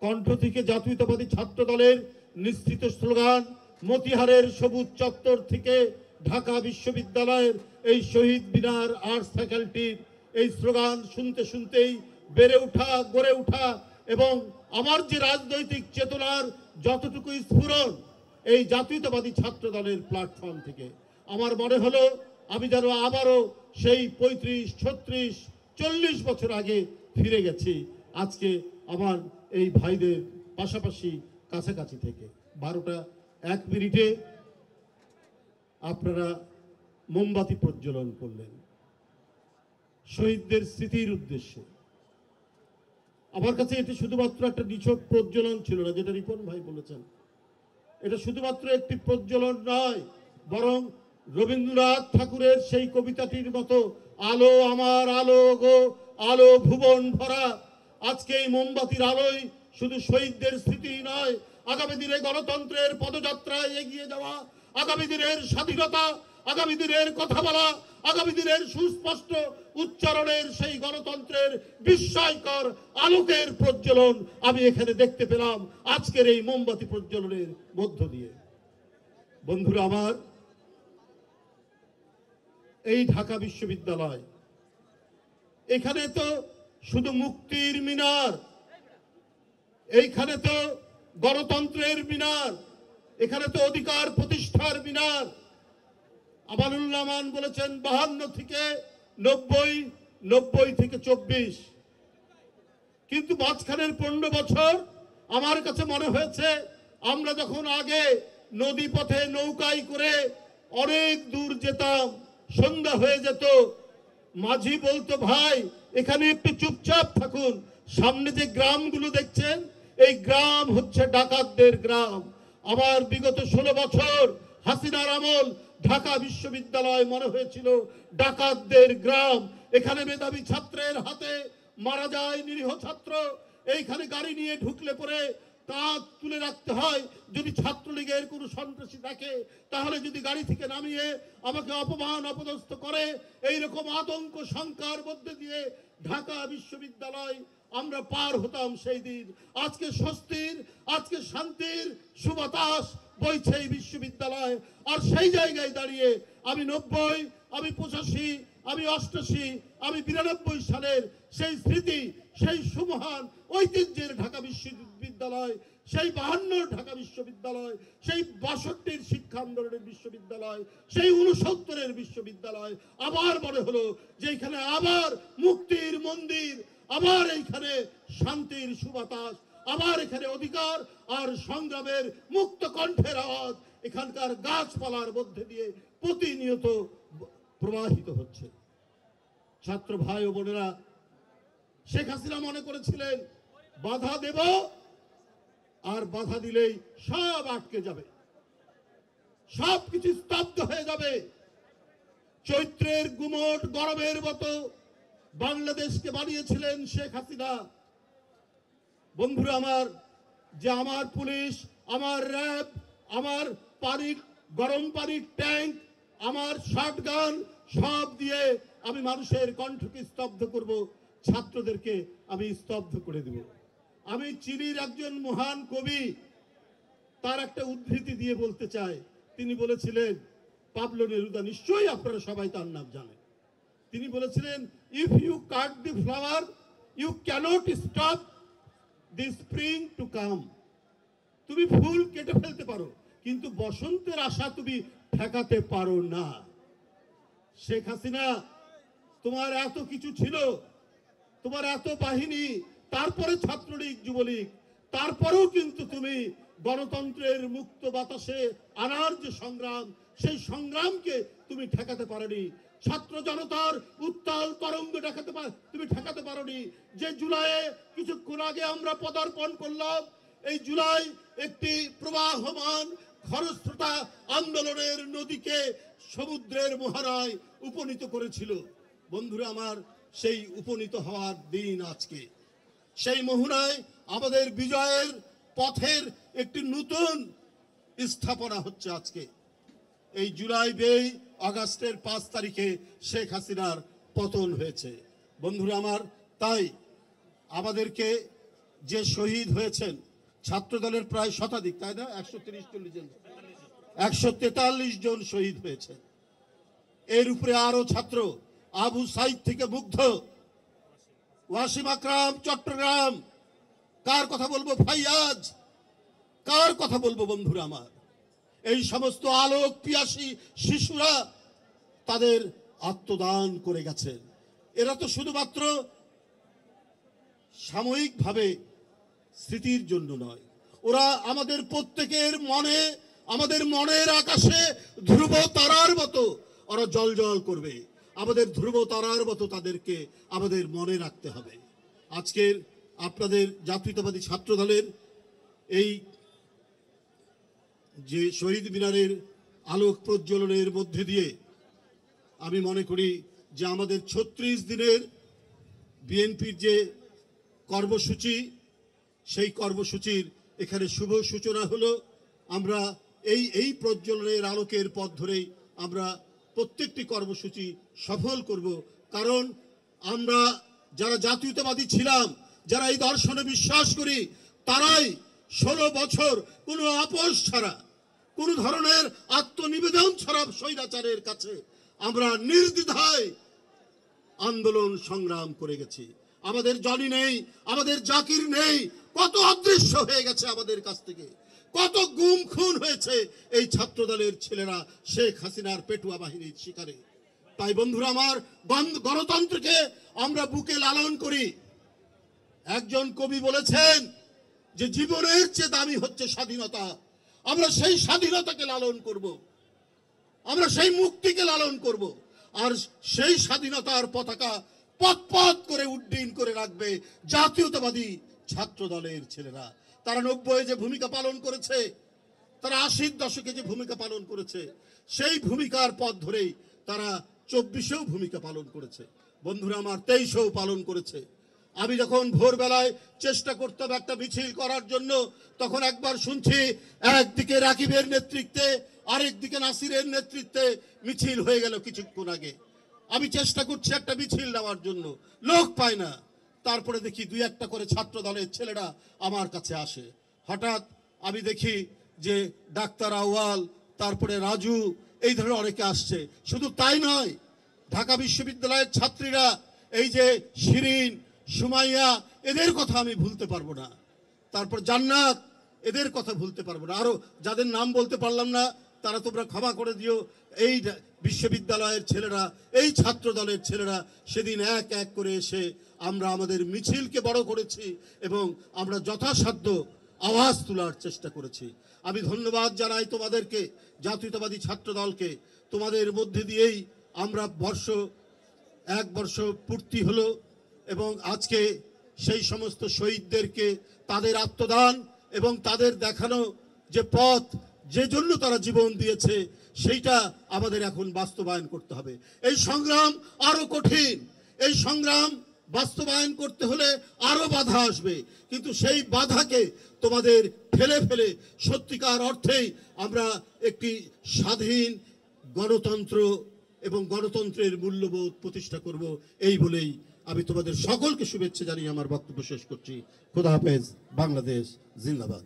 কণ্ঠ থেকে জাতীয়তাবাদী ছাত্র দলের নিশ্চিত স্লোগান, মতিহারের সবুজ চত্বর থেকে ঢাকা বিশ্ববিদ্যালয়ের এই শহীদ মিনার আর্টস ফ্যাকাল্টির এই স্লোগান শুনতে শুনতেই বেড়ে ওঠা, গড়ে ওঠা এবং আমার যে রাজনৈতিক চেতনার যতটুকু স্ফুরণ এই জাতীয়তাবাদী ছাত্র দলের প্ল্যাটফর্ম থেকে আমার মনে হলো আমি যেন আবারও সেই 35, 36, 40 বছর আগে ফিরে গেছি। আজকে আমার এই ভাইদের পাশাপাশি কাছাকাছি থেকে 12টা 1 মিনিটে আপনারা মোমবাতি প্রজ্বলন করলেন শহীদদের স্মৃতির উদ্দেশ্যে। আমার কাছে এটি শুধুমাত্র একটা নিছক প্রজ্বলন ছিল না, যেটা রিপন ভাই বলেছেন, এটা শুধুমাত্র একটি প্রজ্বলন নয়, বরং রবীন্দ্রনাথ ঠাকুরের সেই কবিতাটির মতো আলো আমার আলো গো আলো ভুবন ভরা। আজকে এই মোমবাতির আলোয় শুধু শহীদদের স্মৃতি নয়, আগামী দিনে গণতন্ত্রের পদযাত্রায় এগিয়ে যাওয়া, আগামী দিনের স্বাধীনতা, আগামী দিনের কথা বলা, আগামী দিনের সুস্পষ্ট উচ্চারণের সেই গণতন্ত্রের বিস্ময়কর আলোকের প্রজ্বলন আমি এখানে দেখতে পেলাম আজকের এই মোমবাতি প্রজ্বলনের মধ্য দিয়ে। বন্ধুরা আমার, এই ঢাকা বিশ্ববিদ্যালয়, এখানে তো শুধু মুক্তির মিনার, এইখানে তো গণতন্ত্রের মিনার, এখানে তো অধিকার প্রতিষ্ঠার মিনার। আমানুল্লাহ মান বলেছেন 52 থেকে 90, 90 থেকে 24, কিন্তু মাঝখানের 15 বছর আমার কাছে মনে হয়েছে আমরা যখন আগে নদী পথে নৌকায় করে অনেক দূর যেতাম, সন্ধ্যা হয়ে যেত, মাঝি বলতো ভাই এখানে একটু চুপচাপ থাকুন, সামনে যে গ্রামগুলো দেখছেন এই গ্রাম হচ্ছে ডাকাতদের গ্রাম। আমার বিগত 16 বছর হাসিনার আমল ঢাকা বিশ্ববিদ্যালয় মনে হয়েছিল ডাকাতদের গ্রাম। এখানে মেধাবী ছাত্রের হাতে মারা যায় নিরীহ ছাত্র, এইখানে গাড়ি নিয়ে ঢুকলে পরে কাঁধ তুলে রাখতে হয়, যদি ছাত্রলীগের কোনো সন্ত্রাসী থাকে তাহলে যদি গাড়ি থেকে নামিয়ে আমাকে অপমান অপদস্থ করে, এইরকম আতঙ্ক শঙ্কার মধ্যে দিয়ে ঢাকা বিশ্ববিদ্যালয় আমরা পার হতাম সেই দিন। আজকে স্বস্তির, আজকে শান্তির সুবাতাস বইছে এই বিশ্ববিদ্যালয়। আর সেই জায়গায় দাঁড়িয়ে আমি 90, আমি 85, আমি 88, আমি 92 সালের সেই স্মৃতি, সেই সুমহান ঐতিহ্যের ঢাকা বিশ্ববিদ্যালয়, সেই 52 ঢাকা বিশ্ববিদ্যালয়, সেই 62 শিক্ষা আন্দোলনের বিশ্ববিদ্যালয়, সেই 69 বিশ্ববিদ্যালয় আবার মনে হলো যে এখানে আবার মুক্তির মন্দির, আবার এইখানে শান্তির সুবাতাস, আবার এখানে অধিকার আর সংগ্রামের মুক্ত কণ্ঠের আওয়াজ এখানকার গাছপালার মধ্যে দিয়ে প্রতিনিয়ত প্রবাহিত হচ্ছে। ছাত্র ভাই ও বোনেরা, শেখ হাসিনা মনে করেছিলেন বাধা দেব আর বাধা দিলেই সব আটকে যাবে, সব কিছু স্তব্ধ হয়ে যাবে। চৈত্রের গুমট গরমের মতো বাংলাদেশকে বানিয়েছিলেন শেখ হাসিনা। বন্ধুরা আমার, যে আমার পুলিশ, আমার র্যাব, আমার পানির গরম পানির ট্যাঙ্ক, আমার শটগান সব দিয়ে আমি মানুষের কণ্ঠকে স্তব্ধ করব, ছাত্রদেরকে আমি স্তব্ধ করে দেব। আমি চিলির একজন মহান কবি, তার একটা উদ্ধৃতি দিয়ে বলতে চাই। তিনি বলেছিলেন, পাবলো নেরুদা, নিশ্চয়ই আপনারা সবাই তার নাম জানেন। তিনি বলেছিলেন, if you cut the flower you can't stop the spring to come. তুমি ফুল কেটে ফেলতে পারো কিন্তু বসন্তের আশা তুমি ঠেকাতে পারো না। শেখ হাসিনা, তোমার এত কিছু ছিল, তোমার এত বাহিনী, তারপরে ছাত্রলীগ যুবলীগ, তারপরেও কিন্তু তুমি গণতন্ত্রের মুক্ত বাতাসে আনার যে সংগ্রাম, সেই সংগ্রামকে তুমি ঠেকাতে পারোনি। ছাত্র জনতার উত্তাল তরঙ্গ তুমি ঠেকাতে পারোনি। যে জুলাইয়ে কিছুক্ষণ আগে আমরা পদার্পণ করলাম, এই জুলাই একটি প্রবাহমান খরস্রোতা আন্দোলনের নদীকে সমুদ্রের মোহনায় উপনীত করেছিল। বন্ধুরা আমার, সেই উপনীত হওয়ার দিন আজকে। সেই মোহনায় আমাদের বিজয়ের পথের একটি নতুন স্থাপনা হচ্ছে আজকে। এই জুলাই বেই আগস্টের 5 তারিখে শেখ হাসিনার পতন হয়েছে। বন্ধুরা আমার, তাই আমাদেরকে যে শহীদ হয়েছেন ছাত্রদলের প্রায় শতাধিক, তাই না? 130-140 জন, 143 জন শহীদ হয়েছে। এর উপরে আরো ছাত্র আবু সাইদ থেকে মুগ্ধ, ওয়াসিম আকরাম চট্টগ্রাম, কার কথা বলবো ফাইয়াজ, কার কথা বলবো বন্ধুরা আমার, এই সমস্ত আলোক পিয়াসী শিশুরা তাদের আত্মদান করে গেছেন। এরা তো শুধুমাত্র সাময়িকভাবে স্মৃতির জন্য নয়, ওরা আমাদের প্রত্যেকের মনে, আমাদের মনের আকাশে ধ্রুব তারার মতো ওরা জ্বলজ্বল করবে। আমাদের ধ্রুব তারার মতো তাদেরকে আমাদের মনে রাখতে হবে। আজকের আপনাদের জাতীয়তাবাদী ছাত্রদলের এই যে শহীদ মিনারের আলোক প্রজ্বলনের মধ্যে দিয়ে আমি মনে করি যে আমাদের 36 দিনের বিএনপির যে কর্মসূচি, সেই কর্মসূচির এখানে শুভ সূচনা হলো। আমরা এই প্রজ্বলনের আলোকের পথ ধরেই আমরা প্রত্যেকটি কর্মসূচি সফল করব। কারণ আমরা যারা জাতীয়তাবাদী ছিলাম, যারা এই দর্শনে বিশ্বাস করি, তারাই 16 বছর কোনো আপোষ ছাড়া, কোনো ধরনের আত্মনিবেদন ছাড়া স্বৈরাচারের কাছে আমরা নির্দ্বিধায় আন্দোলন সংগ্রাম করে গেছি। আমাদের জনি নেই, আমাদের জাকির নেই, কত অদৃশ্য হয়ে গেছে আমাদের কাছ থেকে, কত গুম খুন হয়েছে এই ছাত্রদলের ছেলেরা শেখ হাসিনার পেটুয়া বাহিনীর শিকারে। তাই বন্ধুরা আমার, গণতন্ত্রকে আমরা বুকে লালন করি। একজন কবি বলেছেন যে জীবনের চেয়ে দামি হচ্ছে স্বাধীনতা। আমরা সেই স্বাধীনতাকে লালন করব, আমরা সেই মুক্তিকে লালন করব, আর সেই স্বাধীনতার পতাকা পথ পথ করে উড্ডীন করে রাখবে জাতীয়তাবাদী ছাত্র দলের ছেলেরা। তারা 90-এ যে ভূমিকা পালন করেছে, তারা 80-র দশকে যে ভূমিকা পালন করেছে, সেই ভূমিকার পথ ধরেই তারা 24-এও ভূমিকা পালন করেছে। বন্ধুরা আমার, 23-এও পালন করেছে। আমি যখন ভোরবেলায় চেষ্টা করতাম একটা মিছিল করার জন্য, তখন একবার শুনছি একদিকে রাকিবের নেতৃত্বে, আরেকদিকে নাসিরের নেতৃত্বে মিছিল হয়ে গেল কিছুক্ষণ আগে। আমি চেষ্টা করছি একটা মিছিল নেওয়ার জন্য, লোক পাই না। তারপরে দেখি 2-1টা করে ছাত্র দলের ছেলেরা আমার কাছে আসে। হঠাৎ আমি দেখি যে ডাক্তার আউয়াল, তারপরে রাজু, এই ধরনের অনেকে আসছে। শুধু তাই নয়, ঢাকা বিশ্ববিদ্যালয়ের ছাত্রীরা, এই যে শিরিন, সুমাইয়া, এদের কথা আমি ভুলতে পারবো না। তারপর জান্নাত, এদের কথা ভুলতে পারবো না। আরো যাদের নাম বলতে পারলাম না তারা তোমরা ক্ষমা করে দিও। এই বিশ্ববিদ্যালয়ের ছেলেরা, এই ছাত্র দলের ছেলেরা সেদিন এক এক করে এসে আমরা আমাদের মিছিলকে বড় করেছি এবং আমরা যথাসাধ্য আওয়াজ তোলার চেষ্টা করেছি। আমি ধন্যবাদ জানাই তোমাদেরকে, জাতীয়তাবাদী ছাত্র দলকে। তোমাদের মধ্যে দিয়েই আমরা 1 বর্ষ পূর্তি হলো এবং আজকে সেই সমস্ত শহীদদেরকে তাদের আত্মদান এবং তাদের দেখানো যে পথ, যে জন্য তারা জীবন দিয়েছে, সেইটা আমাদের এখন বাস্তবায়ন করতে হবে। এই সংগ্রাম আরো কঠিন, এই সংগ্রাম বাস্তবায়ন করতে হলে আরো বাধা আসবে, কিন্তু সেই বাধাকে তোমাদের ফেলে ফেলে সত্যিকার অর্থেই আমরা একটি স্বাধীন গণতন্ত্র এবং গণতন্ত্রের মূল্যবোধ প্রতিষ্ঠা করব। এই বলেই আমি তোমাদের সকলকে শুভেচ্ছা জানিয়ে আমার বক্তব্য শেষ করছি। খোদা হাফেজ। বাংলাদেশ জিন্দাবাদ।